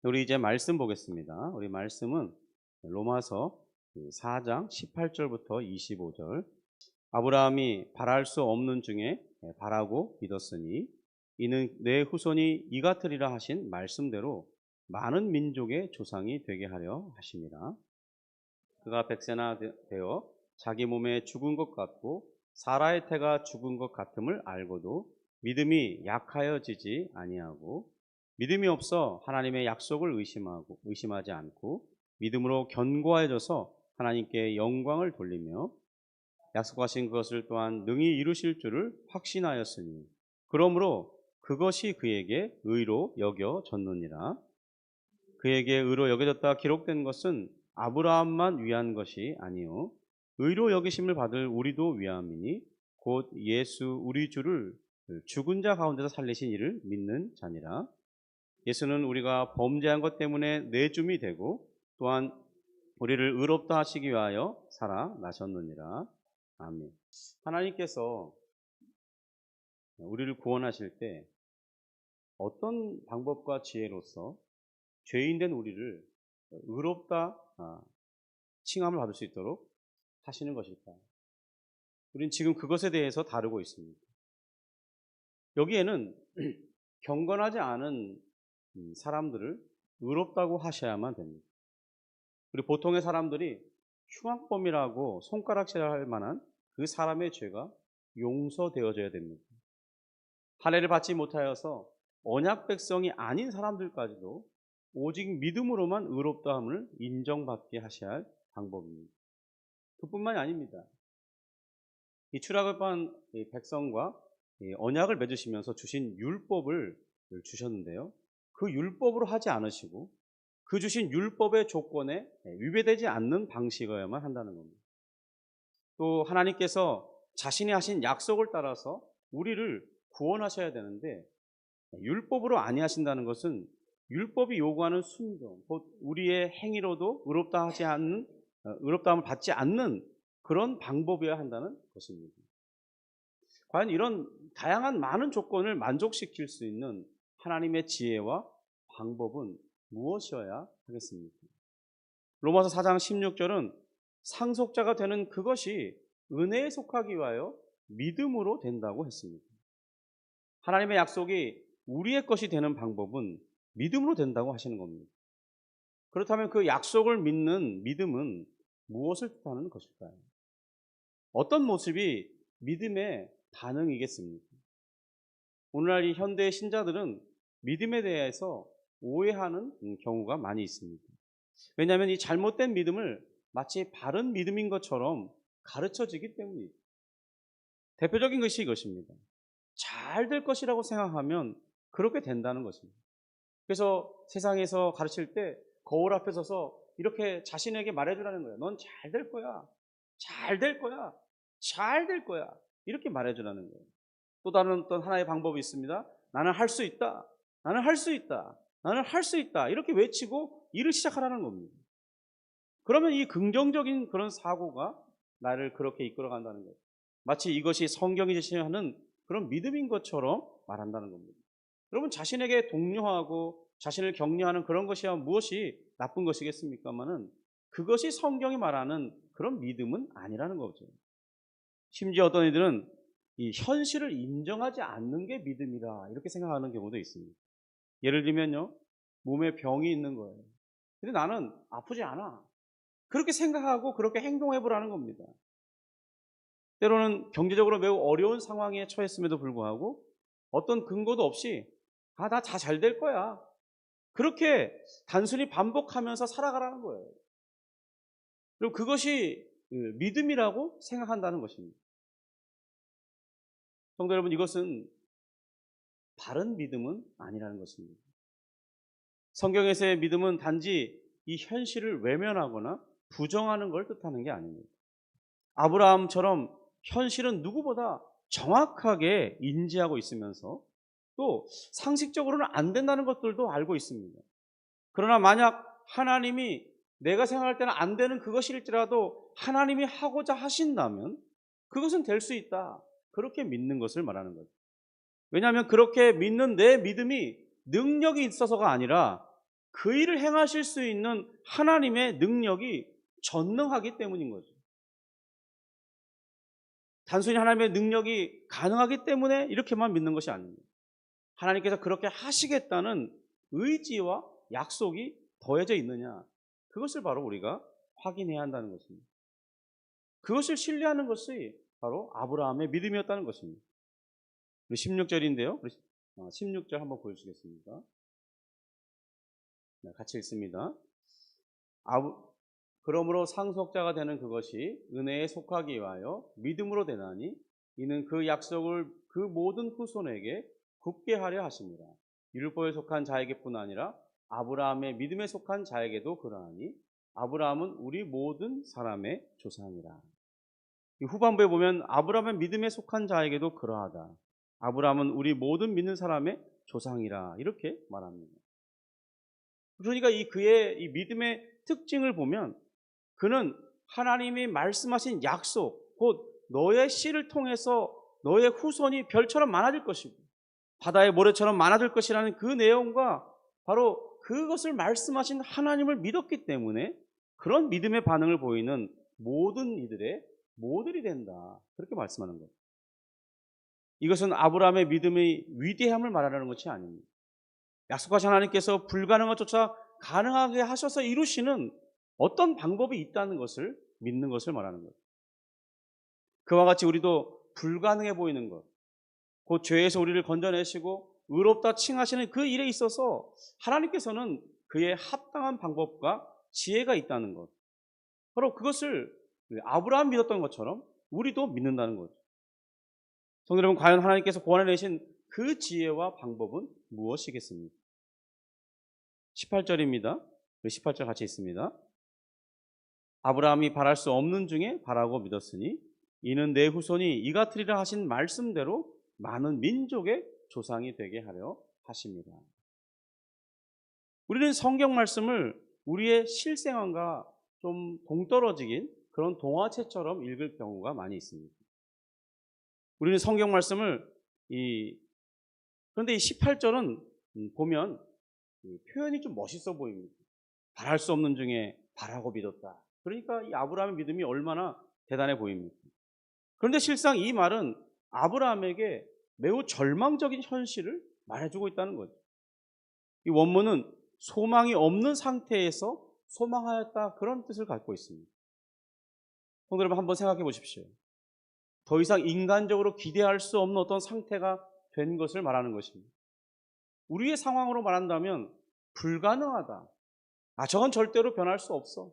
우리 이제 말씀 보겠습니다. 우리 말씀은 로마서 4장 18절부터 25절. 아브라함이 바랄 수 없는 중에 바라고 믿었으니 이는 내 후손이 이 같으리라 하신 말씀대로 많은 민족의 조상이 되게 하려 하심이라. 그가 백세나 되어 자기 몸에 죽은 것 같고 사라의 태가 죽은 것 같음을 알고도 믿음이 약하여지지 아니하고 믿음이 없어 하나님의 약속을 의심하지 않고 믿음으로 견고해져서 하나님께 영광을 돌리며 약속하신 그것을 또한 능히 이루실 줄을 확신하였으니 그러므로 그것이 그에게 의로 여겨졌느니라. 그에게 의로 여겨졌다 기록된 것은 아브라함만 위한 것이 아니요 의로 여기심을 받을 우리도 위함이니 곧 예수 우리 주를 죽은 자 가운데서 살리신 이를 믿는 자니라. 예수는 우리가 범죄한 것 때문에 내줌이 되고 또한 우리를 의롭다 하시기 위하여 살아나셨느니라. 아멘. 하나님께서 우리를 구원하실 때 어떤 방법과 지혜로서 죄인된 우리를 의롭다 칭함을 받을 수 있도록 하시는 것일까? 우리는 지금 그것에 대해서 다루고 있습니다. 여기에는 경건하지 않은 사람들을 의롭다고 하셔야만 됩니다. 그리고 보통의 사람들이 흉악범이라고 손가락질할 만한 그 사람의 죄가 용서되어져야 됩니다. 할례를 받지 못하여서 언약 백성이 아닌 사람들까지도 오직 믿음으로만 의롭다함을 인정받게 하셔야 할 방법입니다. 그뿐만이 아닙니다. 이 출애굽을 받은 백성과 언약을 맺으시면서 주신 율법을 주셨는데요. 그 율법으로 하지 않으시고 그 주신 율법의 조건에 위배되지 않는 방식이어야만 한다는 겁니다. 또 하나님께서 자신이 하신 약속을 따라서 우리를 구원하셔야 되는데 율법으로 아니하신다는 것은 율법이 요구하는 순종, 곧 우리의 행위로도 의롭다함을 받지 않는 그런 방법이어야 한다는 것입니다. 과연 이런 다양한 많은 조건을 만족시킬 수 있는 하나님의 지혜와 방법은 무엇이어야 하겠습니까? 로마서 4장 16절은 상속자가 되는 그것이 은혜에 속하기 위하여 믿음으로 된다고 했습니다. 하나님의 약속이 우리의 것이 되는 방법은 믿음으로 된다고 하시는 겁니다. 그렇다면 그 약속을 믿는 믿음은 무엇을 뜻하는 것일까요? 어떤 모습이 믿음의 반응이겠습니까? 오늘날 이 현대의 신자들은 믿음에 대해서 오해하는 경우가 많이 있습니다. 왜냐하면 이 잘못된 믿음을 마치 바른 믿음인 것처럼 가르쳐지기 때문입니다. 대표적인 것이 이것입니다. 잘 될 것이라고 생각하면 그렇게 된다는 것입니다. 그래서 세상에서 가르칠 때 거울 앞에 서서 이렇게 자신에게 말해주라는 거예요. 넌 잘 될 거야. 잘 될 거야. 잘 될 거야. 이렇게 말해주라는 거예요. 또 다른 어떤 하나의 방법이 있습니다. 나는 할 수 있다. 나는 할 수 있다. 나는 할 수 있다. 이렇게 외치고 일을 시작하라는 겁니다. 그러면 이 긍정적인 그런 사고가 나를 그렇게 이끌어간다는 거예요. 마치 이것이 성경이 제시하는 그런 믿음인 것처럼 말한다는 겁니다. 여러분 자신에게 독려하고 자신을 격려하는 그런 것이야 무엇이 나쁜 것이겠습니까마는 그것이 성경이 말하는 그런 믿음은 아니라는 거죠. 심지어 어떤 이들은 이 현실을 인정하지 않는 게 믿음이다 이렇게 생각하는 경우도 있습니다. 예를 들면요, 몸에 병이 있는 거예요. 근데 나는 아프지 않아. 그렇게 생각하고 그렇게 행동해 보라는 겁니다. 때로는 경제적으로 매우 어려운 상황에 처했음에도 불구하고 어떤 근거도 없이 나 다 잘 될 거야. 그렇게 단순히 반복하면서 살아가라는 거예요. 그리고 그것이 믿음이라고 생각한다는 것입니다. 성도 여러분, 이것은 바른 믿음은 아니라는 것입니다. 성경에서의 믿음은 단지 이 현실을 외면하거나 부정하는 걸 뜻하는 게 아닙니다. 아브라함처럼 현실은 누구보다 정확하게 인지하고 있으면서 또 상식적으로는 안 된다는 것들도 알고 있습니다. 그러나 만약 하나님이 내가 생각할 때는 안 되는 그것일지라도 하나님이 하고자 하신다면 그것은 될 수 있다. 그렇게 믿는 것을 말하는 거죠. 왜냐하면 그렇게 믿는 내 믿음이 능력이 있어서가 아니라 그 일을 행하실 수 있는 하나님의 능력이 전능하기 때문인 거죠. 단순히 하나님의 능력이 가능하기 때문에 이렇게만 믿는 것이 아닙니다. 하나님께서 그렇게 하시겠다는 의지와 약속이 더해져 있느냐, 그것을 바로 우리가 확인해야 한다는 것입니다. 그것을 신뢰하는 것이 바로 아브라함의 믿음이었다는 것입니다. 16절인데요. 16절 한번 보여주시겠습니까? 네, 같이 읽습니다. 그러므로 상속자가 되는 그것이 은혜에 속하기 위하여 믿음으로 되나니 이는 그 약속을 그 모든 후손에게 굳게 하려 하십니다. 율법에 속한 자에게뿐 아니라 아브라함의 믿음에 속한 자에게도 그러하니 아브라함은 우리 모든 사람의 조상이라. 이 후반부에 보면 아브라함의 믿음에 속한 자에게도 그러하다. 아브라함은 우리 모든 믿는 사람의 조상이라 이렇게 말합니다. 그러니까 그의 이 믿음의 특징을 보면 그는 하나님이 말씀하신 약속, 곧 너의 씨를 통해서 너의 후손이 별처럼 많아질 것이고 바다의 모래처럼 많아질 것이라는 그 내용과 바로 그것을 말씀하신 하나님을 믿었기 때문에 그런 믿음의 반응을 보이는 모든 이들의 모델이 된다. 그렇게 말씀하는 거예요. 이것은 아브라함의 믿음의 위대함을 말하는 것이 아닙니다. 약속하신 하나님께서 불가능한 것조차 가능하게 하셔서 이루시는 어떤 방법이 있다는 것을 믿는 것을 말하는 거예요. 그와 같이 우리도 불가능해 보이는 것, 곧 죄에서 우리를 건져내시고 의롭다 칭하시는 그 일에 있어서 하나님께서는 그의 합당한 방법과 지혜가 있다는 것, 바로 그것을 아브라함 믿었던 것처럼 우리도 믿는다는 거죠. 성도 여러분, 과연 하나님께서 고안해내신 그 지혜와 방법은 무엇이겠습니까? 18절입니다. 18절 같이 있습니다. 아브라함이 바랄 수 없는 중에 바라고 믿었으니 이는 내 후손이 이 같으리라 하신 말씀대로 많은 민족의 조상이 되게 하려 하십니다. 우리는 성경 말씀을 우리의 실생활과 좀 동떨어지긴 그런 동화책처럼 읽을 경우가 많이 있습니다. 우리는 성경 말씀을 그런데 이 18절은 보면 표현이 좀 멋있어 보입니다. 바랄 수 없는 중에 바라고 믿었다. 그러니까 이 아브라함의 믿음이 얼마나 대단해 보입니까? 그런데 실상 이 말은 아브라함에게 매우 절망적인 현실을 말해주고 있다는 거죠. 이 원문은 소망이 없는 상태에서 소망하였다, 그런 뜻을 갖고 있습니다. 성도 여러분, 한번 생각해 보십시오. 더 이상 인간적으로 기대할 수 없는 어떤 상태가 된 것을 말하는 것입니다. 우리의 상황으로 말한다면 불가능하다. 저건 절대로 변할 수 없어.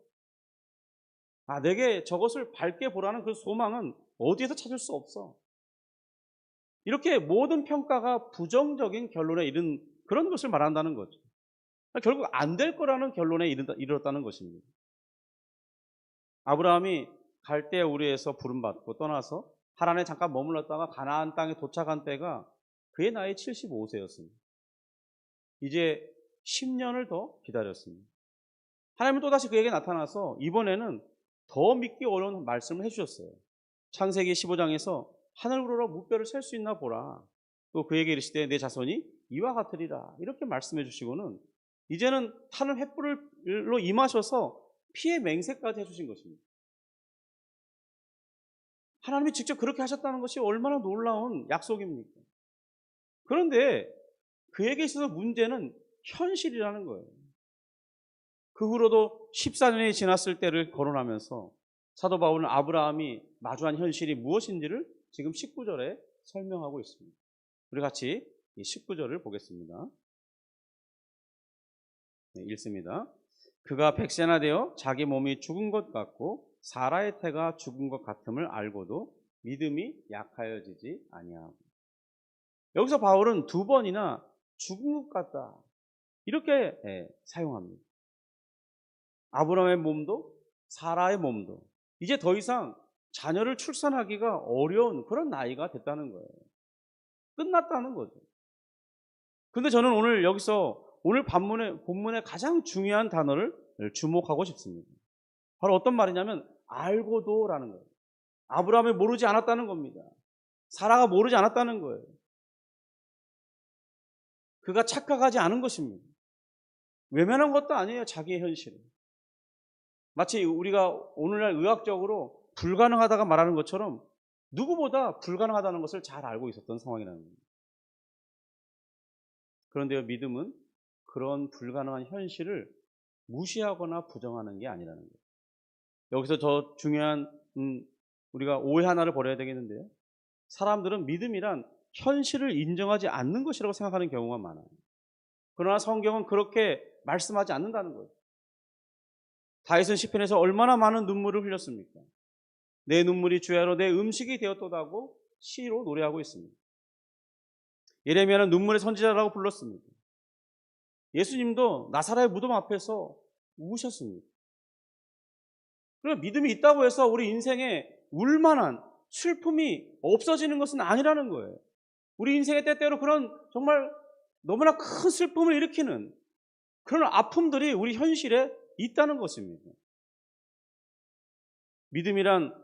내게 저것을 밝게 보라는 그 소망은 어디에서 찾을 수 없어. 이렇게 모든 평가가 부정적인 결론에 이른 그런 것을 말한다는 거죠. 결국 안 될 거라는 결론에 이르렀다는 것입니다. 아브라함이 갈대아 우르에서 부름받고 떠나서 하란에 잠깐 머물렀다가 가나안 땅에 도착한 때가 그의 나이 75세였습니다. 이제 10년을 더 기다렸습니다. 하나님은 또다시 그에게 나타나서 이번에는 더 믿기 어려운 말씀을 해주셨어요. 창세기 15장에서 하늘으로 무뼈를 셀 수 있나 보라. 또 그에게 이르시되 내 자손이 이와 같으리라. 이렇게 말씀해 주시고는 이제는 타는 횃불로 임하셔서 피의 맹세까지 해주신 것입니다. 하나님이 직접 그렇게 하셨다는 것이 얼마나 놀라운 약속입니까? 그런데 그에게 있어서 문제는 현실이라는 거예요. 그 후로도 14년이 지났을 때를 거론하면서 사도 바울은 아브라함이 마주한 현실이 무엇인지를 지금 19절에 설명하고 있습니다. 우리 같이 이 19절을 보겠습니다. 네, 읽습니다. 그가 백세나 되어 자기 몸이 죽은 것 같고 사라의 태가 죽은 것 같음을 알고도 믿음이 약하여지지 아니하고. 여기서 바울은 두 번이나 죽은 것 같다, 이렇게 사용합니다. 아브라함의 몸도 사라의 몸도 이제 더 이상 자녀를 출산하기가 어려운 그런 나이가 됐다는 거예요. 끝났다는 거죠. 그런데 저는 오늘 여기서 오늘 본문의 가장 중요한 단어를 주목하고 싶습니다. 바로 어떤 말이냐면 알고도라는 거예요. 아브라함이 모르지 않았다는 겁니다. 사라가 모르지 않았다는 거예요. 그가 착각하지 않은 것입니다. 외면한 것도 아니에요. 자기의 현실을. 마치 우리가 오늘날 의학적으로 불가능하다가 말하는 것처럼 누구보다 불가능하다는 것을 잘 알고 있었던 상황이라는 겁니다. 그런데요, 믿음은 그런 불가능한 현실을 무시하거나 부정하는 게 아니라는 거예요. 여기서 더 중요한 우리가 오해 하나를 버려야 되겠는데요. 사람들은 믿음이란 현실을 인정하지 않는 것이라고 생각하는 경우가 많아요. 그러나 성경은 그렇게 말씀하지 않는다는 거예요. 다윗은 시편에서 얼마나 많은 눈물을 흘렸습니까? 내 눈물이 주야로 내 음식이 되었도다고 시로 노래하고 있습니다. 예레미야는 눈물의 선지자라고 불렀습니다. 예수님도 나사렛의 무덤 앞에서 우셨습니다. 그러나 믿음이 있다고 해서 우리 인생에 울만한 슬픔이 없어지는 것은 아니라는 거예요. 우리 인생의 때때로 그런 정말 너무나 큰 슬픔을 일으키는 그런 아픔들이 우리 현실에 있다는 것입니다. 믿음이란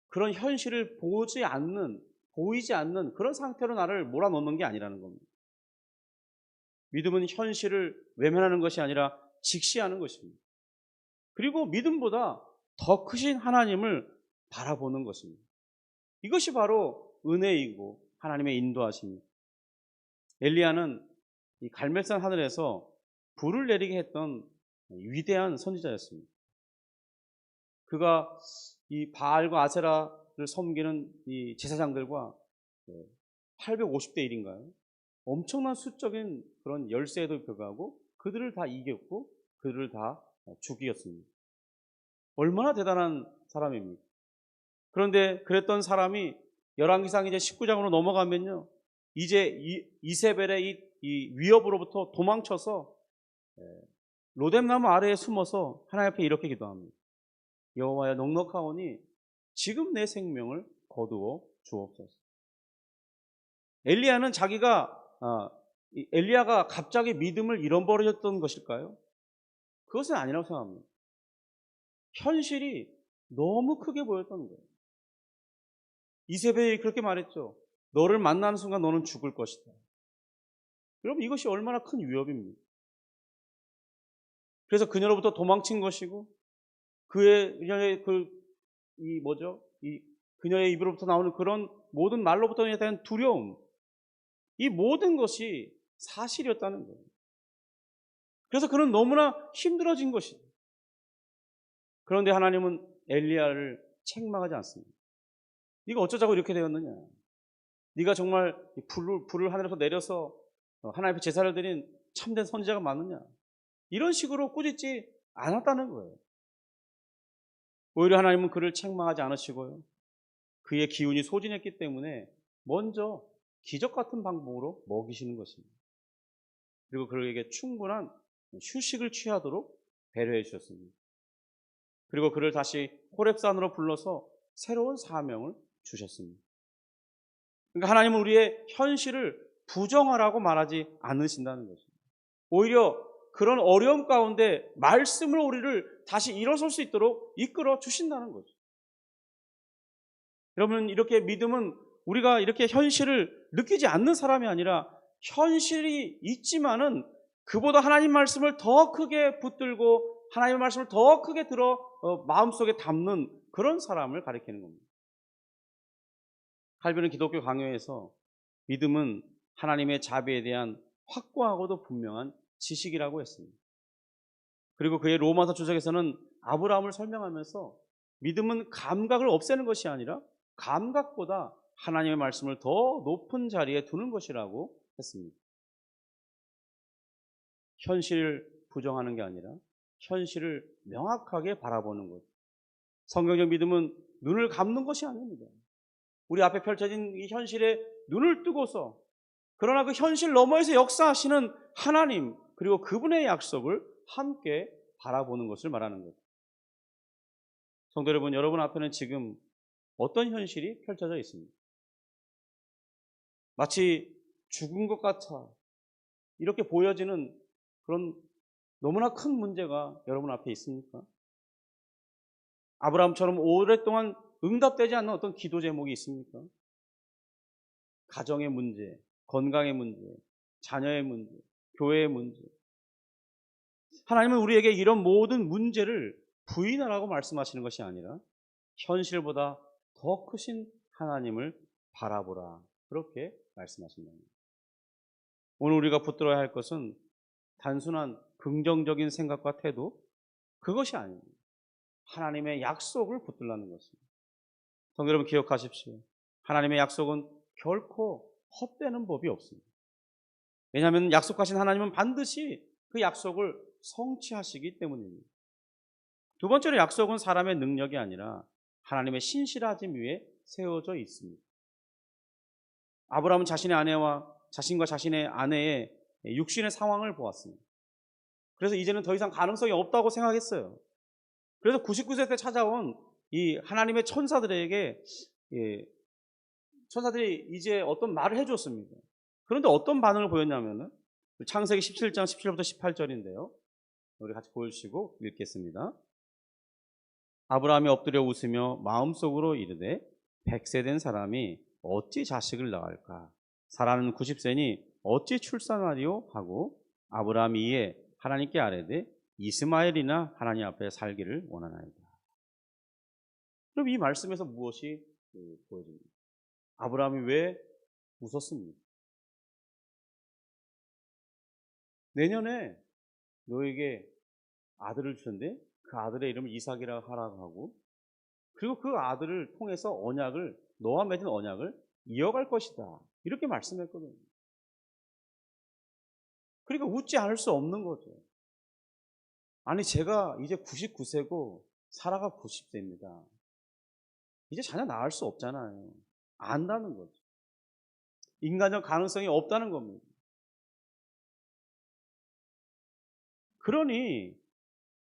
그런 현실을 보이지 않는 그런 상태로 나를 몰아넣는 게 아니라는 겁니다. 믿음은 현실을 외면하는 것이 아니라 직시하는 것입니다. 그리고 믿음보다 더 크신 하나님을 바라보는 것입니다. 이것이 바로 은혜이고 하나님의 인도하심입니다. 엘리야는 이 갈멜산 하늘에서 불을 내리게 했던 위대한 선지자였습니다. 그가 이 바알과 아세라를 섬기는 이 제사장들과 850대 1인가요? 엄청난 수적인 그런 열세에도 불구하고 그들을 다 이겼고 그들을 다 죽이었습니다. 얼마나 대단한 사람입니까? 그런데 그랬던 사람이 열왕기상 이제 19장으로 넘어가면요, 이제 이세벨의 이 위협으로부터 도망쳐서 로뎀나무 아래에 숨어서 하나님 앞에 이렇게 기도합니다. 여호와여, 넉넉하오니 지금 내 생명을 거두어 주옵소서. 엘리야는 엘리야가 갑자기 믿음을 잃어버렸던 것일까요? 그것은 아니라고 생각합니다. 현실이 너무 크게 보였던 거예요. 이세벨이 그렇게 말했죠. 너를 만나는 순간 너는 죽을 것이다. 여러분, 이것이 얼마나 큰 위협입니까? 그래서 그녀로부터 도망친 것이고 그녀의 그녀의 입으로부터 나오는 그런 모든 말로부터에 대한 두려움, 이 모든 것이 사실이었다는 거예요. 그래서 그는 너무나 힘들어진 것이죠. 그런데 하나님은 엘리야를 책망하지 않습니다. 네가 어쩌자고 이렇게 되었느냐? 네가 정말 불을 하늘에서 내려서 하나님 앞에 제사를 드린 참된 선지자가 맞느냐? 이런 식으로 꾸짖지 않았다는 거예요. 오히려 하나님은 그를 책망하지 않으시고요, 그의 기운이 소진했기 때문에 먼저 기적 같은 방법으로 먹이시는 것입니다. 그리고 그에게 충분한 휴식을 취하도록 배려해 주셨습니다. 그리고 그를 다시 호렙산으로 불러서 새로운 사명을 주셨습니다. 그러니까 하나님은 우리의 현실을 부정하라고 말하지 않으신다는 것입니다. 오히려 그런 어려움 가운데 말씀으로 우리를 다시 일어설 수 있도록 이끌어 주신다는 거죠. 여러분, 이렇게 믿음은 우리가 이렇게 현실을 느끼지 않는 사람이 아니라 현실이 있지만은 그보다 하나님 말씀을 더 크게 붙들고 하나님의 말씀을 더 크게 들어 마음속에 담는 그런 사람을 가리키는 겁니다. 칼빈은 기독교 강요에서 믿음은 하나님의 자비에 대한 확고하고도 분명한 지식이라고 했습니다. 그리고 그의 로마서 주석에서는 아브라함을 설명하면서 믿음은 감각을 없애는 것이 아니라 감각보다 하나님의 말씀을 더 높은 자리에 두는 것이라고 했습니다. 현실을 부정하는 게 아니라 현실을 명확하게 바라보는 것. 성경적 믿음은 눈을 감는 것이 아닙니다. 우리 앞에 펼쳐진 이 현실에 눈을 뜨고서, 그러나 그 현실 너머에서 역사하시는 하나님, 그리고 그분의 약속을 함께 바라보는 것을 말하는 것. 성도 여러분, 여러분 앞에는 지금 어떤 현실이 펼쳐져 있습니까? 마치 죽은 것 같아 이렇게 보여지는 그런 너무나 큰 문제가 여러분 앞에 있습니까? 아브라함처럼 오랫동안 응답되지 않는 어떤 기도 제목이 있습니까? 가정의 문제, 건강의 문제, 자녀의 문제, 교회의 문제. 하나님은 우리에게 이런 모든 문제를 부인하라고 말씀하시는 것이 아니라 현실보다 더 크신 하나님을 바라보라. 그렇게 말씀하신다. 오늘 우리가 붙들어야 할 것은 단순한 긍정적인 생각과 태도, 그것이 아닙니다. 하나님의 약속을 붙들라는 것입니다. 성도 여러분 기억하십시오. 하나님의 약속은 결코 헛되는 법이 없습니다. 왜냐하면 약속하신 하나님은 반드시 그 약속을 성취하시기 때문입니다. 두 번째로 약속은 사람의 능력이 아니라 하나님의 신실하심 위에 세워져 있습니다. 아브라함은 자신과 자신의 아내의 육신의 상황을 보았습니다. 그래서 이제는 더 이상 가능성이 없다고 생각했어요. 그래서 99세 때 찾아온 이 하나님의 천사들에게 천사들이 이제 어떤 말을 해줬습니다. 그런데 어떤 반응을 보였냐면은 창세기 17장 17절부터 18절인데요. 우리 같이 보시고 읽겠습니다. 아브라함이 엎드려 웃으며 마음속으로 이르되 100세 된 사람이 어찌 자식을 낳을까? 사라는 90세니 어찌 출산하리요? 하고 아브라함이 이에 하나님께 아뢰되 이스마엘이나 하나님 앞에 살기를 원하나이다. 그럼 이 말씀에서 무엇이 보여집니까? 아브라함이 왜 웃었습니까? 내년에 너에게 아들을 주는데 그 아들의 이름을 이삭이라 하라고 하고, 그리고 그 아들을 통해서 너와 맺은 언약을 이어갈 것이다. 이렇게 말씀했거든요. 그러니까 웃지 않을 수 없는 거죠. 아니 제가 이제 99세고 사라가 90세입니다. 이제 자녀 낳을 수 없잖아요. 안다는 거죠. 인간적 가능성이 없다는 겁니다. 그러니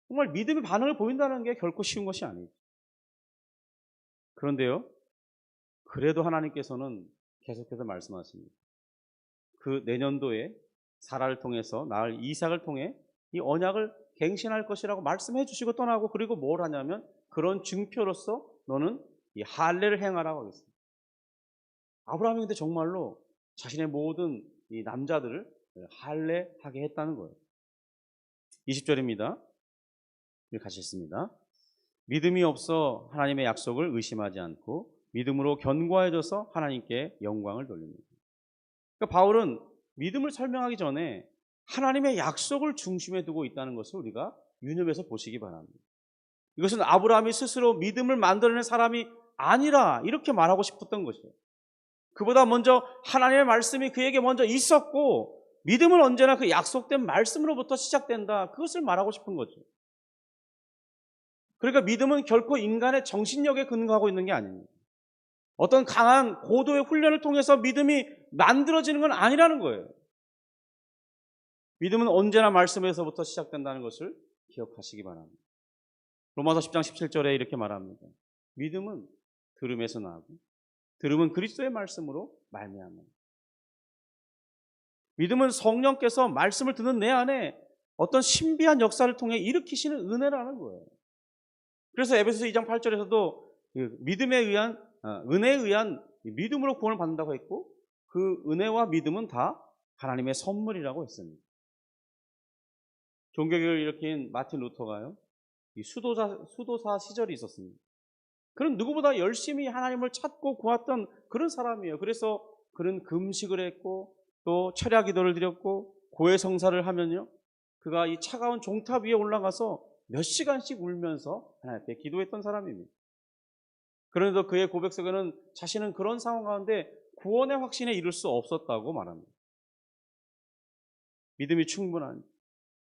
정말 믿음의 반응을 보인다는 게 결코 쉬운 것이 아니죠. 그런데요, 그래도 하나님께서는 계속해서 말씀하십니다. 그 내년도에 사라를 통해서 낳을 이삭을 통해 이 언약을 갱신할 것이라고 말씀해 주시고 떠나고, 그리고 뭘 하냐면 그런 증표로서 너는 이 할례를 행하라고 하겠습니다. 아브라함이 근데 정말로 자신의 모든 이 남자들을 할례하게 했다는 거예요. 20절입니다. 같이 읽습니다. 믿음이 없어 하나님의 약속을 의심하지 않고 믿음으로 견고해져서 하나님께 영광을 돌립니다. 그러니까 바울은 믿음을 설명하기 전에 하나님의 약속을 중심에 두고 있다는 것을 우리가 유념해서 보시기 바랍니다. 이것은 아브라함이 스스로 믿음을 만들어낸 사람이 아니라 이렇게 말하고 싶었던 것이에요. 그보다 먼저 하나님의 말씀이 그에게 먼저 있었고, 믿음은 언제나 그 약속된 말씀으로부터 시작된다. 그것을 말하고 싶은 거죠. 그러니까 믿음은 결코 인간의 정신력에 근거하고 있는 게 아닙니다. 어떤 강한 고도의 훈련을 통해서 믿음이 만들어지는 건 아니라는 거예요. 믿음은 언제나 말씀에서부터 시작된다는 것을 기억하시기 바랍니다. 로마서 10장 17절에 이렇게 말합니다. 믿음은 들음에서 나고 들음은 그리스도의 말씀으로 말미암아요. 믿음은 성령께서 말씀을 듣는 내 안에 어떤 신비한 역사를 통해 일으키시는 은혜라는 거예요. 그래서 에베소서 2장 8절에서도 은혜에 의한 믿음으로 구원을 받는다고 했고, 그 은혜와 믿음은 다 하나님의 선물이라고 했습니다. 종교개혁을 일으킨 마틴 루터가요, 이 수도사 시절이 있었습니다. 그는 누구보다 열심히 하나님을 찾고 구했던 그런 사람이에요. 그래서 그는 금식을 했고 또 철야 기도를 드렸고 고해성사를 하면요, 그가 이 차가운 종탑 위에 올라가서 몇 시간씩 울면서 하나님께 기도했던 사람입니다. 그런데도 그의 고백 속에는 자신은 그런 상황 가운데 구원의 확신에 이를 수 없었다고 말합니다. 믿음이 충분한,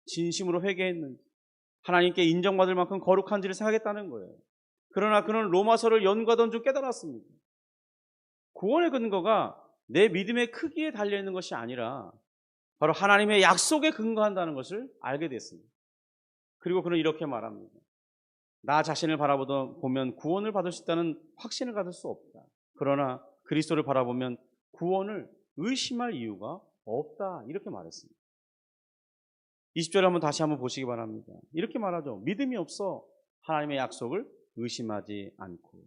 진심으로 회개했는지, 하나님께 인정받을 만큼 거룩한지를 생각했다는 거예요. 그러나 그는 로마서를 연구하던 중 깨달았습니다. 구원의 근거가 내 믿음의 크기에 달려있는 것이 아니라 바로 하나님의 약속에 근거한다는 것을 알게 됐습니다. 그리고 그는 이렇게 말합니다. 나 자신을 바라보면 구원을 받을 수 있다는 확신을 가질 수 없다. 그러나 그리스도를 바라보면 구원을 의심할 이유가 없다. 이렇게 말했습니다. 20절을 다시 한번 보시기 바랍니다. 이렇게 말하죠. 믿음이 없어 하나님의 약속을 의심하지 않고.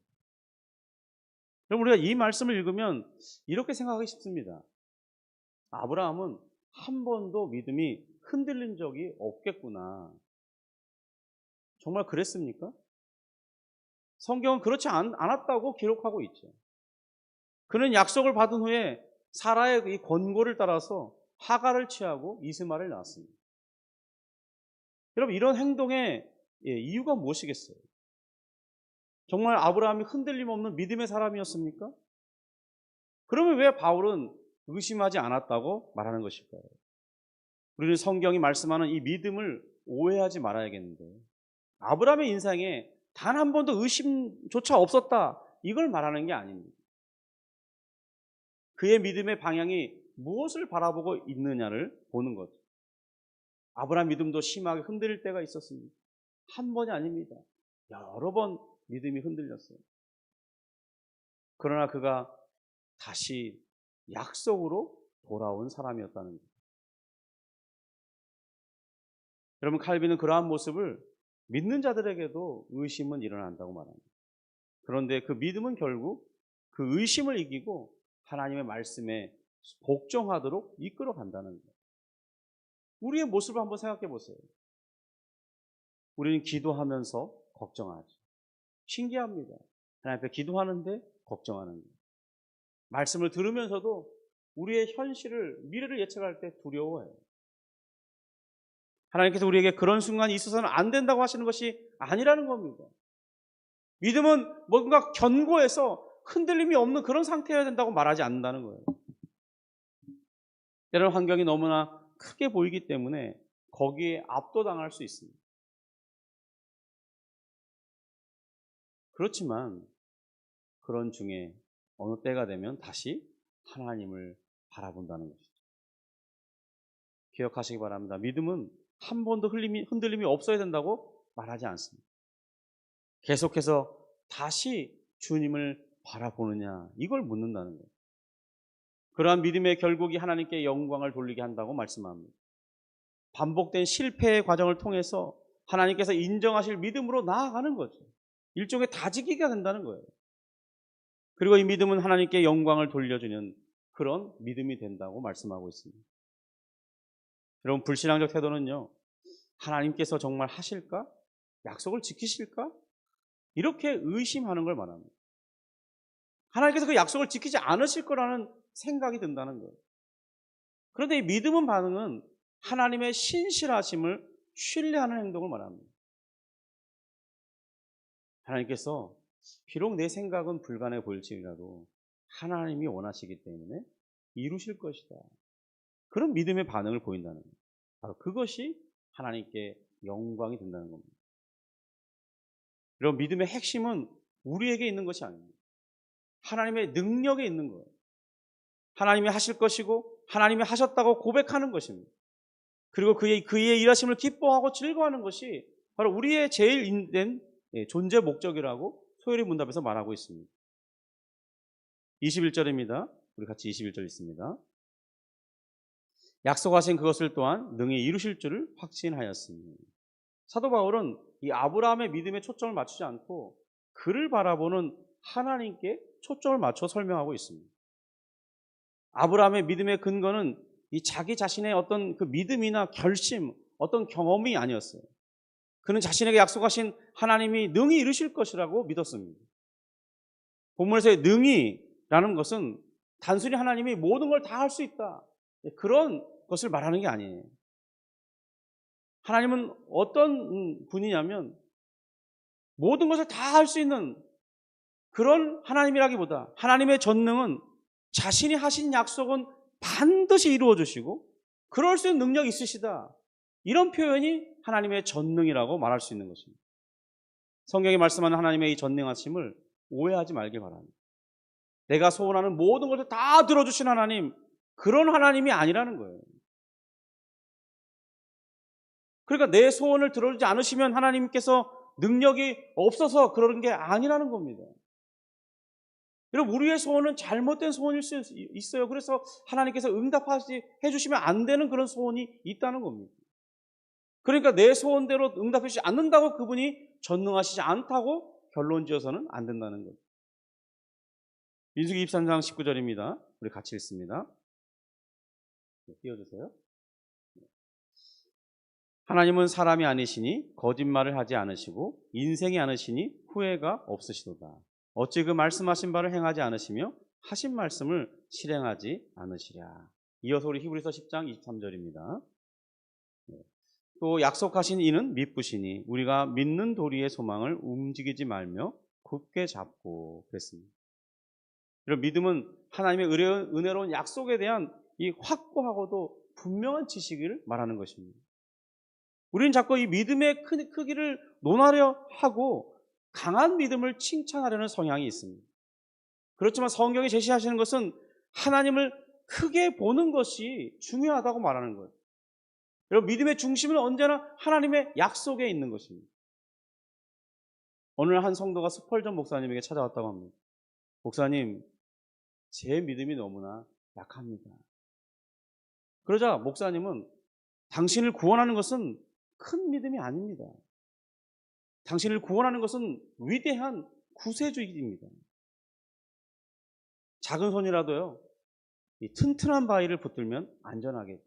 그럼 우리가 이 말씀을 읽으면 이렇게 생각하기 쉽습니다. 아브라함은 한 번도 믿음이 흔들린 적이 없겠구나. 정말 그랬습니까? 성경은 그렇지 않았다고 기록하고 있죠. 그는 약속을 받은 후에 사라의 이 권고를 따라서 하갈을 취하고 이스마엘을 낳았습니다. 여러분, 이런 행동의 이유가 무엇이겠어요? 정말 아브라함이 흔들림 없는 믿음의 사람이었습니까? 그러면 왜 바울은 의심하지 않았다고 말하는 것일까요? 우리는 성경이 말씀하는 이 믿음을 오해하지 말아야겠는데, 아브라함의 인생에 단 한 번도 의심조차 없었다, 이걸 말하는 게 아닙니다. 그의 믿음의 방향이 무엇을 바라보고 있느냐를 보는 거죠. 아브라함 믿음도 심하게 흔들릴 때가 있었습니다. 한 번이 아닙니다. 여러 번 믿음이 흔들렸어요. 그러나 그가 다시 약속으로 돌아온 사람이었다는 거예요. 여러분, 칼빈은 그러한 모습을 믿는 자들에게도 의심은 일어난다고 말합니다. 그런데 그 믿음은 결국 그 의심을 이기고 하나님의 말씀에 복종하도록 이끌어 간다는 거예요. 우리의 모습을 한번 생각해 보세요. 우리는 기도하면서 걱정하죠. 신기합니다. 하나님 앞에 기도하는데 걱정하는 거예요. 말씀을 들으면서도 우리의 현실을, 미래를 예측할 때 두려워해요. 하나님께서 우리에게 그런 순간이 있어서는 안 된다고 하시는 것이 아니라는 겁니다. 믿음은 뭔가 견고해서 흔들림이 없는 그런 상태여야 된다고 말하지 않는다는 거예요. 때로는 환경이 너무나 크게 보이기 때문에 거기에 압도당할 수 있습니다. 그렇지만 그런 중에 어느 때가 되면 다시 하나님을 바라본다는 것이죠. 기억하시기 바랍니다. 믿음은 한 번도 흔들림이 없어야 된다고 말하지 않습니다. 계속해서 다시 주님을 바라보느냐, 이걸 묻는다는 거예요. 그러한 믿음의 결국이 하나님께 영광을 돌리게 한다고 말씀합니다. 반복된 실패의 과정을 통해서 하나님께서 인정하실 믿음으로 나아가는 거죠. 일종의 다지기가 된다는 거예요. 그리고 이 믿음은 하나님께 영광을 돌려주는 그런 믿음이 된다고 말씀하고 있습니다. 여러분, 불신앙적 태도는요, 하나님께서 정말 하실까? 약속을 지키실까? 이렇게 의심하는 걸 말합니다. 하나님께서 그 약속을 지키지 않으실 거라는 생각이 든다는 거예요. 그런데 이 믿음은 반응은 하나님의 신실하심을 신뢰하는 행동을 말합니다. 하나님께서 비록 내 생각은 불가능해 보일지라도 하나님이 원하시기 때문에 이루실 것이다, 그런 믿음의 반응을 보인다는 거예요. 바로 그것이 하나님께 영광이 된다는 겁니다. 이런 믿음의 핵심은 우리에게 있는 것이 아닙니다. 하나님의 능력에 있는 거예요. 하나님이 하실 것이고 하나님이 하셨다고 고백하는 것입니다. 그리고 그의 일하심을 기뻐하고 즐거워하는 것이 바로 우리의 제일 인된 존재 목적이라고 소요리 문답에서 말하고 있습니다. 21절입니다. 우리 같이 21절 있습니다. 약속하신 그것을 또한 능히 이루실 줄을 확신하였으니. 사도 바울은 이 아브라함의 믿음에 초점을 맞추지 않고 그를 바라보는 하나님께 초점을 맞춰 설명하고 있습니다. 아브라함의 믿음의 근거는 이 자기 자신의 어떤 그 믿음이나 결심, 어떤 경험이 아니었어요. 그는 자신에게 약속하신 하나님이 능히 이루실 것이라고 믿었습니다. 본문에서의 능히라는 것은 단순히 하나님이 모든 걸 다 할 수 있다, 그런 것을 말하는 게 아니에요. 하나님은 어떤 분이냐면 모든 것을 다 할 수 있는 그런 하나님이라기보다 하나님의 전능은 자신이 하신 약속은 반드시 이루어 주시고 그럴 수 있는 능력이 있으시다, 이런 표현이 하나님의 전능이라고 말할 수 있는 것입니다. 성경이 말씀하는 하나님의 이 전능하심을 오해하지 말길 바랍니다. 내가 소원하는 모든 것을 다 들어주신 하나님, 그런 하나님이 아니라는 거예요. 그러니까 내 소원을 들어주지 않으시면 하나님께서 능력이 없어서 그런 게 아니라는 겁니다. 여러분, 우리의 소원은 잘못된 소원일 수 있어요. 그래서 하나님께서 응답해 주시면 안 되는 그런 소원이 있다는 겁니다. 그러니까 내 소원대로 응답해 주지 않는다고 그분이 전능하시지 않다고 결론 지어서는 안 된다는 거죠. 민수기 23장 19절입니다. 우리 같이 읽습니다. 띄워주세요. 하나님은 사람이 아니시니 거짓말을 하지 않으시고 인생이 아니시니 후회가 없으시도다. 어찌 그 말씀하신 바를 행하지 않으시며 하신 말씀을 실행하지 않으시랴. 이어서 우리 히브리서 10장 23절입니다. 또 약속하신 이는 미쁘시니 우리가 믿는 도리의 소망을 움직이지 말며 굳게 잡고 그랬습니다. 이런 믿음은 하나님의 은혜로운 약속에 대한 이 확고하고도 분명한 지식을 말하는 것입니다. 우리는 자꾸 이 믿음의 크기를 논하려 하고 강한 믿음을 칭찬하려는 성향이 있습니다. 그렇지만 성경이 제시하시는 것은 하나님을 크게 보는 것이 중요하다고 말하는 거예요. 여러분, 믿음의 중심은 언제나 하나님의 약속에 있는 것입니다. 오늘 한 성도가 스펄전 목사님에게 찾아왔다고 합니다. 목사님, 제 믿음이 너무나 약합니다. 그러자 목사님은 당신을 구원하는 것은 큰 믿음이 아닙니다. 당신을 구원하는 것은 위대한 구세주입니다. 작은 손이라도요, 이 튼튼한 바위를 붙들면 안전하겠죠.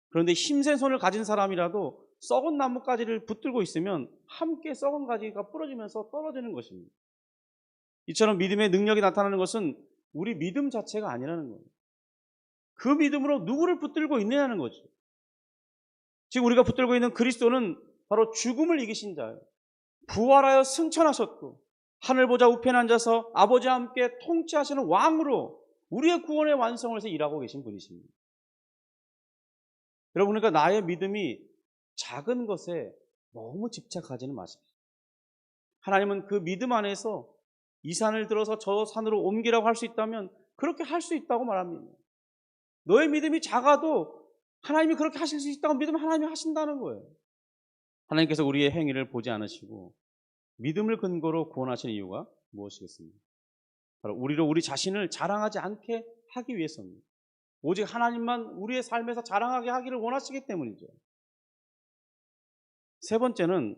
그런데 힘센 손을 가진 사람이라도 썩은 나뭇가지를 붙들고 있으면 함께 썩은 가지가 부러지면서 떨어지는 것입니다. 이처럼 믿음의 능력이 나타나는 것은 우리 믿음 자체가 아니라는 거예요. 그 믿음으로 누구를 붙들고 있느냐는 거죠. 지금 우리가 붙들고 있는 그리스도는 바로 죽음을 이기신 자예요. 부활하여 승천하셨고 하늘 보좌 우편에 앉아서 아버지와 함께 통치하시는 왕으로 우리의 구원의 완성을 위해서 일하고 계신 분이십니다. 여러분, 그러니까 나의 믿음이 작은 것에 너무 집착하지는 마십시오. 하나님은 그 믿음 안에서 이 산을 들어서 저 산으로 옮기라고 할 수 있다면 그렇게 할 수 있다고 말합니다. 너의 믿음이 작아도 하나님이 그렇게 하실 수 있다고 믿으면 하나님이 하신다는 거예요. 하나님께서 우리의 행위를 보지 않으시고 믿음을 근거로 구원하신 이유가 무엇이겠습니까? 바로 우리 자신을 자랑하지 않게 하기 위해서입니다. 오직 하나님만 우리의 삶에서 자랑하게 하기를 원하시기 때문이죠. 세 번째는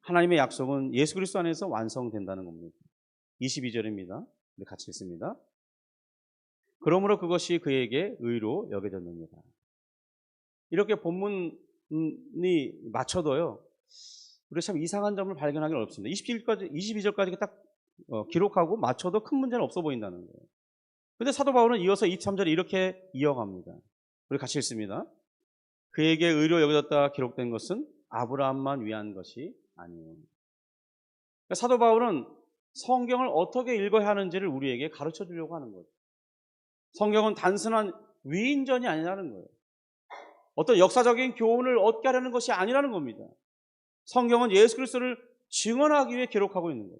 하나님의 약속은 예수 그리스도 안에서 완성된다는 겁니다. 22절입니다. 같이 읽습니다. 그러므로 그것이 그에게 의로 여겨졌느니라. 이렇게 본문이 맞춰도요, 우리가 참 이상한 점을 발견하기는 어렵습니다. 22절까지 딱 기록하고 맞춰도 큰 문제는 없어 보인다는 거예요. 그런데 사도 바울은 이어서 23절에 이렇게 이어갑니다. 우리 같이 읽습니다. 그에게 의로 여겨졌다 기록된 것은 아브라함만 위한 것이 아니에요. 그러니까 사도 바울은 성경을 어떻게 읽어야 하는지를 우리에게 가르쳐 주려고 하는 거죠. 성경은 단순한 위인전이 아니라는 거예요. 어떤 역사적인 교훈을 얻게 하려는 것이 아니라는 겁니다. 성경은 예수 그리스도를 증언하기 위해 기록하고 있는 거예요.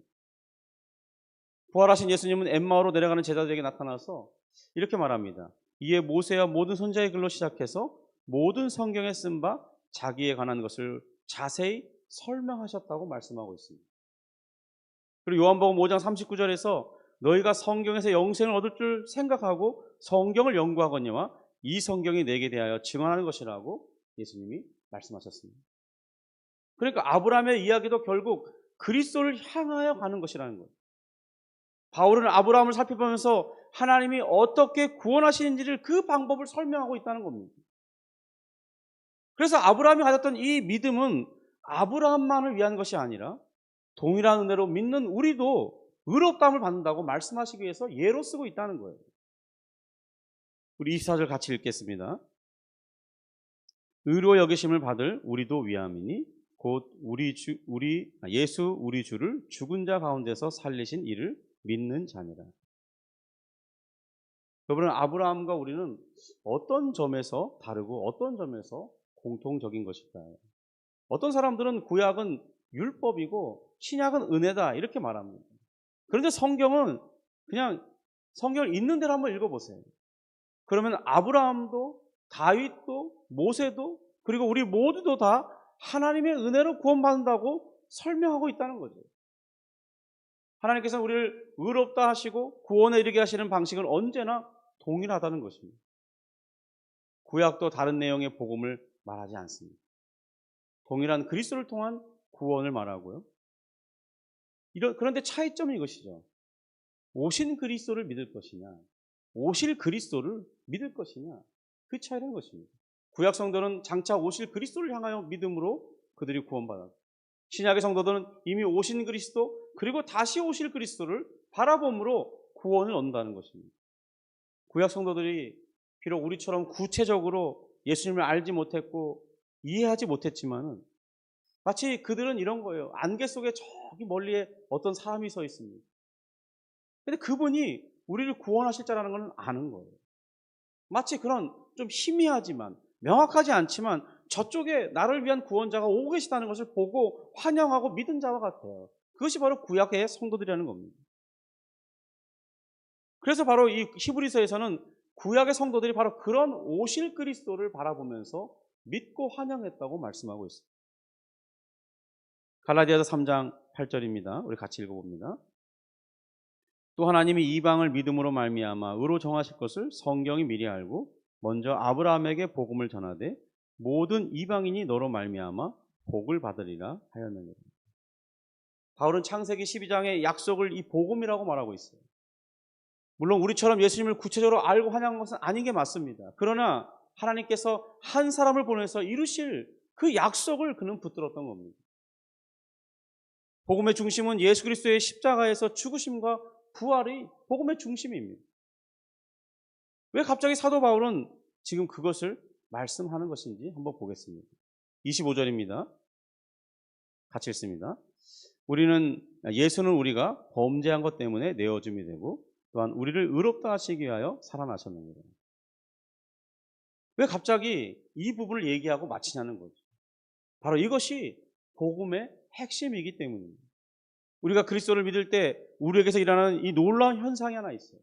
부활하신 예수님은 엠마오로 내려가는 제자들에게 나타나서 이렇게 말합니다. 이에 모세와 모든 선지자의 글로 시작해서 모든 성경에 쓴 바 자기에 관한 것을 자세히 설명하셨다고 말씀하고 있습니다. 그리고 요한복음 5장 39절에서 너희가 성경에서 영생을 얻을 줄 생각하고 성경을 연구하거니와 이 성경이 내게 대하여 증언하는 것이라고 예수님이 말씀하셨습니다. 그러니까 아브라함의 이야기도 결국 그리스도를 향하여 가는 것이라는 거예요. 바울은 아브라함을 살펴보면서 하나님이 어떻게 구원하시는지를 그 방법을 설명하고 있다는 겁니다. 그래서 아브라함이 가졌던 이 믿음은 아브라함만을 위한 것이 아니라 동일한 은혜로 믿는 우리도 의롭다함을 받는다고 말씀하시기 위해서 예로 쓰고 있다는 거예요. 우리 24절 같이 읽겠습니다. 의로 여기심을 받을 우리도 위함이니 곧 예수 우리 주를 죽은 자 가운데서 살리신 이를 믿는 자니라. 여러분, 아브라함과 우리는 어떤 점에서 다르고 어떤 점에서 공통적인 것일까요? 어떤 사람들은 구약은 율법이고 신약은 은혜다 이렇게 말합니다. 그런데 성경은 그냥 성경을 있는 대로 한번 읽어보세요. 그러면 아브라함도 다윗도 모세도 그리고 우리 모두도 다 하나님의 은혜로 구원받는다고 설명하고 있다는 거죠. 하나님께서 우리를 의롭다 하시고 구원에 이르게 하시는 방식은 언제나 동일하다는 것입니다. 구약도 다른 내용의 복음을 말하지 않습니다. 동일한 그리스도를 통한 구원을 말하고요. 그런데 차이점은 이것이죠. 오신 그리스도를 믿을 것이냐, 오실 그리스도를 믿을 것이냐, 그 차이라는 것입니다. 구약 성도는 장차 오실 그리스도를 향하여 믿음으로 그들이 구원받았고, 신약의 성도들은 이미 오신 그리스도 그리고 다시 오실 그리스도를 바라봄으로 구원을 얻는다는 것입니다. 구약 성도들이 비록 우리처럼 구체적으로 예수님을 알지 못했고 이해하지 못했지만은 마치 그들은 이런 거예요. 안개 속에 저기 멀리에 어떤 사람이 서 있습니다. 근데 그분이 우리를 구원하실 자라는 걸 아는 거예요. 마치 그런 좀 희미하지만 명확하지 않지만 저쪽에 나를 위한 구원자가 오고 계시다는 것을 보고 환영하고 믿은 자와 같아요. 그것이 바로 구약의 성도들이라는 겁니다. 그래서 바로 이 히브리서에서는 구약의 성도들이 바로 그런 오실 그리스도를 바라보면서 믿고 환영했다고 말씀하고 있습니다. 갈라디아서 3장 8절입니다. 우리 같이 읽어봅니다. 또 하나님이 이방을 믿음으로 말미암아 의로 정하실 것을 성경이 미리 알고 먼저 아브라함에게 복음을 전하되 모든 이방인이 너로 말미암아 복을 받으리라 하였느니라. 바울은 창세기 12장의 약속을 이 복음이라고 말하고 있어요. 물론 우리처럼 예수님을 구체적으로 알고 환영한 것은 아닌 게 맞습니다. 그러나 하나님께서 한 사람을 보내서 이루실 그 약속을 그는 붙들었던 겁니다. 복음의 중심은 예수 그리스도의 십자가에서 죽으심과 부활이 복음의 중심입니다. 왜 갑자기 사도 바울은 지금 그것을 말씀하는 것인지 한번 보겠습니다. 25절입니다. 같이 읽습니다. 예수는 우리가 범죄한 것 때문에 내어줌이 되고 또한 우리를 의롭다 하시기 위하여 살아나셨느니라. 왜 갑자기 이 부분을 얘기하고 마치냐는 거죠. 바로 이것이 복음의 핵심이기 때문입니다. 우리가 그리스도를 믿을 때 우리에게서 일어나는 이 놀라운 현상이 하나 있어요.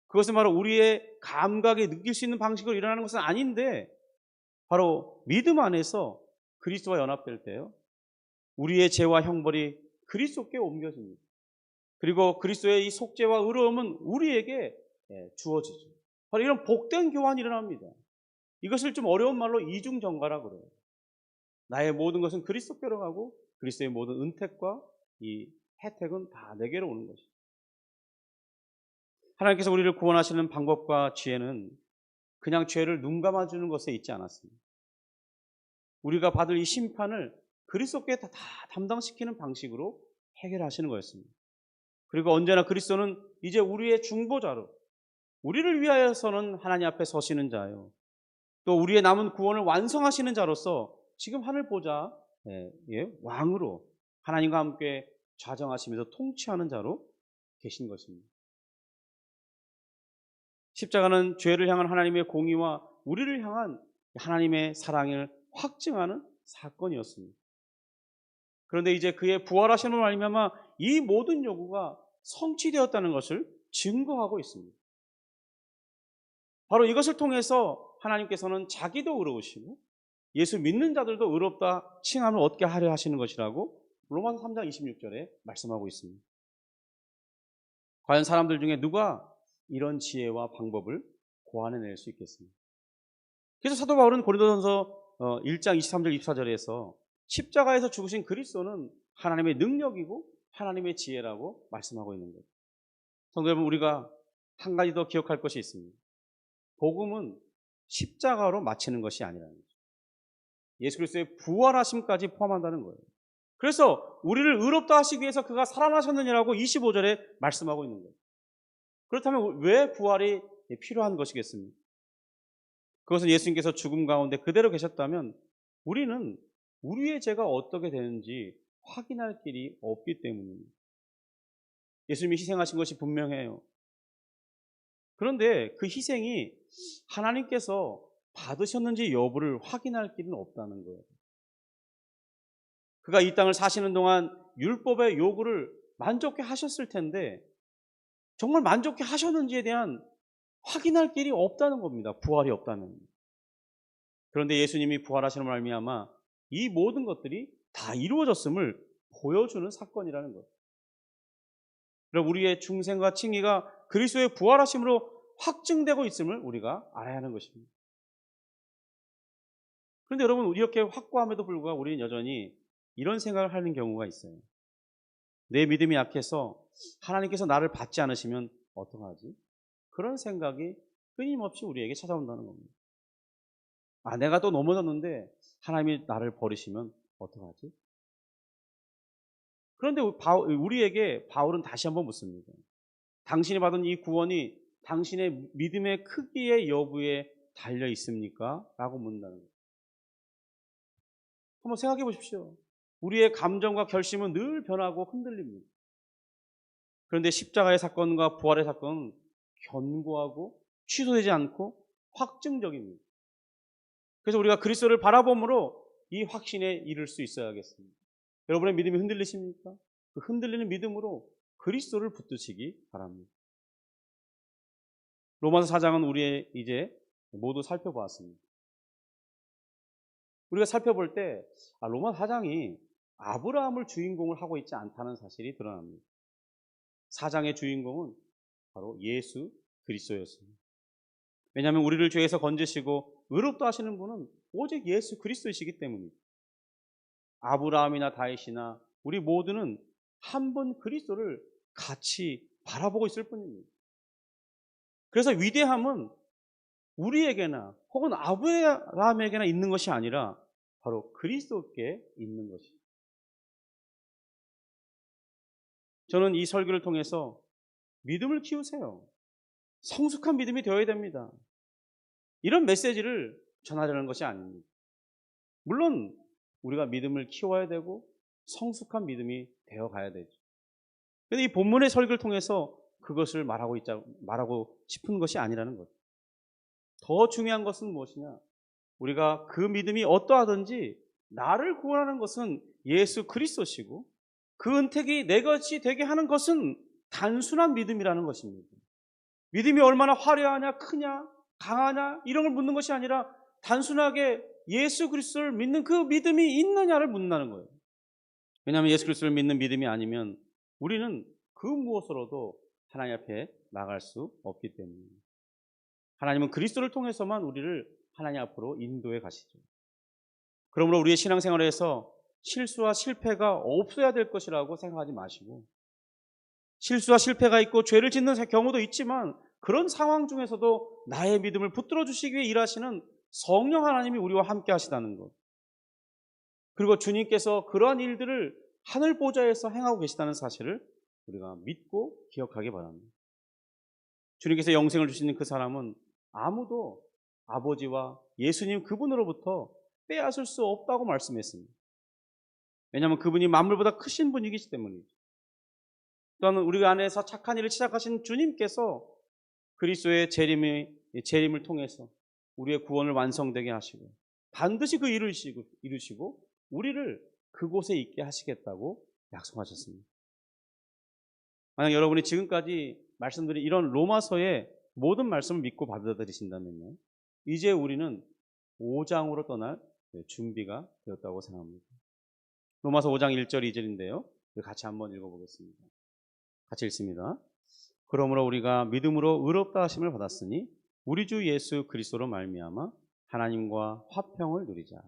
그것은 바로 우리의 감각에 느낄 수 있는 방식으로 일어나는 것은 아닌데 바로 믿음 안에서 그리스도와 연합될 때요, 우리의 죄와 형벌이 그리스도께 옮겨집니다. 그리고 그리스도의 이 속죄와 의로움은 우리에게 주어지죠. 바로 이런 복된 교환이 일어납니다. 이것을 좀 어려운 말로 이중전가라고 그래요. 나의 모든 것은 그리스도께로 가고 그리스도의 모든 은택과 이 혜택은 다 내게로 오는 것이죠. 하나님께서 우리를 구원하시는 방법과 지혜는 그냥 죄를 눈 감아주는 것에 있지 않았습니다. 우리가 받을 이 심판을 그리스도께 다 담당시키는 방식으로 해결하시는 거였습니다. 그리고 언제나 그리스도는 이제 우리의 중보자로, 우리를 위하여서는 하나님 앞에 서시는 자요, 또 우리의 남은 구원을 완성하시는 자로서 지금 하늘 보좌 왕으로 하나님과 함께 좌정하시면서 통치하는 자로 계신 것입니다. 십자가는 죄를 향한 하나님의 공의와 우리를 향한 하나님의 사랑을 확증하는 사건이었습니다. 그런데 이제 그의 부활하심으로 말미암아 이 모든 요구가 성취되었다는 것을 증거하고 있습니다. 바로 이것을 통해서 하나님께서는 자기도 의로우시고 예수 믿는 자들도 의롭다 칭함을 얻게 하려 하시는 것이라고 로마서 3장 26절에 말씀하고 있습니다. 과연 사람들 중에 누가 이런 지혜와 방법을 고안해낼 수 있겠습니까? 그래서 사도 바울은 고린도전서 1장 23절 24절에서 십자가에서 죽으신 그리스도는 하나님의 능력이고 하나님의 지혜라고 말씀하고 있는 거예요. 성도 여러분, 우리가 한 가지 더 기억할 것이 있습니다. 복음은 십자가로 마치는 것이 아니라는 거죠. 예수 그리스도의 부활하심까지 포함한다는 거예요. 그래서 우리를 의롭다 하시기 위해서 그가 살아나셨느냐라고 25절에 말씀하고 있는 거예요. 그렇다면 왜 부활이 필요한 것이겠습니까? 그것은 예수님께서 죽음 가운데 그대로 계셨다면 우리는 우리의 죄가 어떻게 되는지 확인할 길이 없기 때문입니다. 예수님이 희생하신 것이 분명해요. 그런데 그 희생이 하나님께서 받으셨는지 여부를 확인할 길은 없다는 거예요. 그가 이 땅을 사시는 동안 율법의 요구를 만족해 하셨을 텐데 정말 만족해 하셨는지에 대한 확인할 길이 없다는 겁니다. 부활이 없다면. 그런데 예수님이 부활하시는 말미암아 이 모든 것들이 다 이루어졌음을 보여주는 사건이라는 거예요. 그럼 우리의 중생과 칭의가 그리스도의 부활하심으로 확증되고 있음을 우리가 알아야 하는 것입니다. 그런데 여러분, 이렇게 확고함에도 불구하고 우리는 여전히 이런 생각을 하는 경우가 있어요. 내 믿음이 약해서 하나님께서 나를 받지 않으시면 어떡하지? 그런 생각이 끊임없이 우리에게 찾아온다는 겁니다. 내가 또 넘어졌는데 하나님이 나를 버리시면 어떡하지? 그런데 우리에게 바울은 다시 한번 묻습니다. 당신이 받은 이 구원이 당신의 믿음의 크기의 여부에 달려 있습니까? 라고 묻는다는 거예요. 한번 생각해 보십시오. 우리의 감정과 결심은 늘 변하고 흔들립니다. 그런데 십자가의 사건과 부활의 사건은 견고하고 취소되지 않고 확증적입니다. 그래서 우리가 그리스도를 바라봄으로 이 확신에 이를 수 있어야겠습니다. 여러분의 믿음이 흔들리십니까? 그 흔들리는 믿음으로 그리스도를 붙드시기 바랍니다. 로마서 4장은 우리 이제 모두 살펴보았습니다. 우리가 살펴볼 때 로마 4장이 아브라함을 주인공을 하고 있지 않다는 사실이 드러납니다. 4장의 주인공은 바로 예수 그리스도였습니다. 왜냐하면 우리를 죄에서 건지시고 의롭다 하시는 분은 오직 예수 그리스도이시기 때문입니다. 아브라함이나 다윗이나 우리 모두는 한 분 그리스도를 같이 바라보고 있을 뿐입니다. 그래서 위대함은 우리에게나 혹은 아브라함에게나 있는 것이 아니라 바로 그리스도께 있는 것입니다. 저는 이 설교를 통해서 믿음을 키우세요. 성숙한 믿음이 되어야 됩니다. 이런 메시지를 전하려는 것이 아닙니다. 물론 우리가 믿음을 키워야 되고 성숙한 믿음이 되어 가야 되죠. 그런데 이 본문의 설교를 통해서 그것을 말하고 싶은 것이 아니라는 거죠. 더 중요한 것은 무엇이냐? 우리가 그 믿음이 어떠하든지 나를 구원하는 것은 예수 그리스도시고 그 은택이 내 것이 되게 하는 것은 단순한 믿음이라는 것입니다. 믿음이 얼마나 화려하냐, 크냐, 강하냐 이런 걸 묻는 것이 아니라 단순하게 예수 그리스도를 믿는 그 믿음이 있느냐를 묻는다는 거예요. 왜냐하면 예수 그리스도를 믿는 믿음이 아니면 우리는 그 무엇으로도 하나님 앞에 나갈 수 없기 때문입니다. 하나님은 그리스도를 통해서만 우리를 하나님 앞으로 인도해 가시죠. 그러므로 우리의 신앙생활에서 실수와 실패가 없어야 될 것이라고 생각하지 마시고, 실수와 실패가 있고 죄를 짓는 경우도 있지만 그런 상황 중에서도 나의 믿음을 붙들어 주시기 위해 일하시는 성령 하나님이 우리와 함께 하시다는 것, 그리고 주님께서 그러한 일들을 하늘 보좌에서 행하고 계시다는 사실을 우리가 믿고 기억하기 바랍니다. 주님께서 영생을 주시는 그 사람은 아무도 아버지와 예수님 그분으로부터 빼앗을 수 없다고 말씀했습니다. 왜냐하면 그분이 만물보다 크신 분이기 때문이죠. 또한 우리 안에서 착한 일을 시작하신 주님께서 그리스도의 재림을 통해서 우리의 구원을 완성되게 하시고 반드시 그 일을 이루시고 우리를 그곳에 있게 하시겠다고 약속하셨습니다. 만약 여러분이 지금까지 말씀드린 이런 로마서의 모든 말씀을 믿고 받아들이신다면요, 이제 우리는 5장으로 떠날 준비가 되었다고 생각합니다. 로마서 5장 1절 2절인데요. 같이 한번 읽어보겠습니다. 같이 읽습니다. 그러므로 우리가 믿음으로 의롭다 하심을 받았으니 우리 주 예수 그리스도로 말미암아 하나님과 화평을 누리자.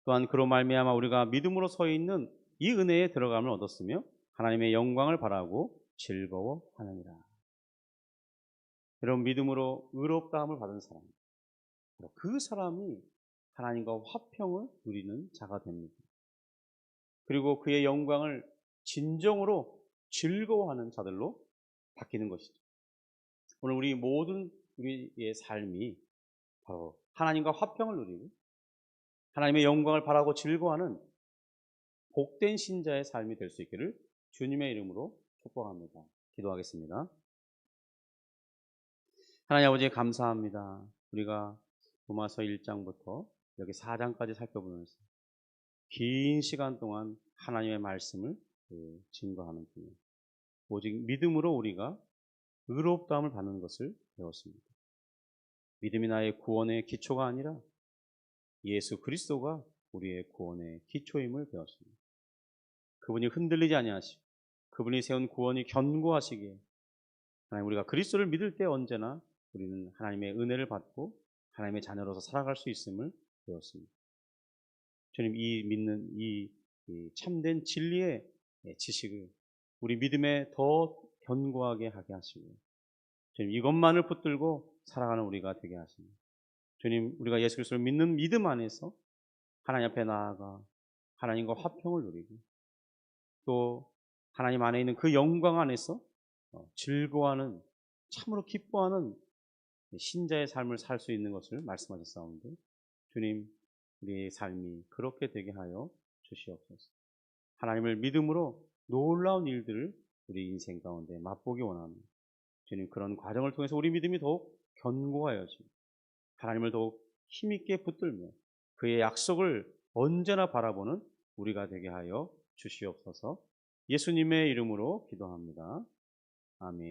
또한 그로 말미암아 우리가 믿음으로 서 있는 이 은혜에 들어감을 얻었으며 하나님의 영광을 바라고 즐거워하느니라. 여러분, 믿음으로 의롭다함을 받은 사람, 그 사람이 하나님과 화평을 누리는 자가 됩니다. 그리고 그의 영광을 진정으로 즐거워하는 자들로 바뀌는 것이죠. 오늘 우리 모든 우리의 삶이 바로 하나님과 화평을 누리고 하나님의 영광을 바라고 즐거워하는 복된 신자의 삶이 될 수 있기를 주님의 이름으로 축복합니다. 기도하겠습니다. 하나님 아버지, 감사합니다. 우리가 로마서 1장부터 여기 4장까지 살펴보면서 긴 시간 동안 하나님의 말씀을 증거하는 중에 오직 믿음으로 우리가 의롭다함을 받는 것을 배웠습니다. 믿음이 나의 구원의 기초가 아니라 예수 그리스도가 우리의 구원의 기초임을 배웠습니다. 그분이 흔들리지 아니하시고 그분이 세운 구원이 견고하시기에 하나님, 우리가 그리스도를 믿을 때 언제나 우리는 하나님의 은혜를 받고 하나님의 자녀로서 살아갈 수 있음을 배웠습니다. 주님, 이 참된 진리의 지식을 우리 믿음에 더 견고하게 하게 하시고 주님, 이것만을 붙들고 살아가는 우리가 되게 하십니다. 주님, 우리가 예수 그리스도를 믿는 믿음 안에서 하나님 앞에 나아가 하나님과 화평을 누리고 또 하나님 안에 있는 그 영광 안에서 즐거워하는, 참으로 기뻐하는 신자의 삶을 살 수 있는 것을 말씀하셨사온데, 주님, 우리의 삶이 그렇게 되게 하여 주시옵소서. 하나님을 믿음으로 놀라운 일들을 우리 인생 가운데 맛보기 원합니다. 주님, 그런 과정을 통해서 우리 믿음이 더욱 견고하여지고 하나님을 더욱 힘있게 붙들며 그의 약속을 언제나 바라보는 우리가 되게 하여 주시옵소서. 예수님의 이름으로 기도합니다. 아멘.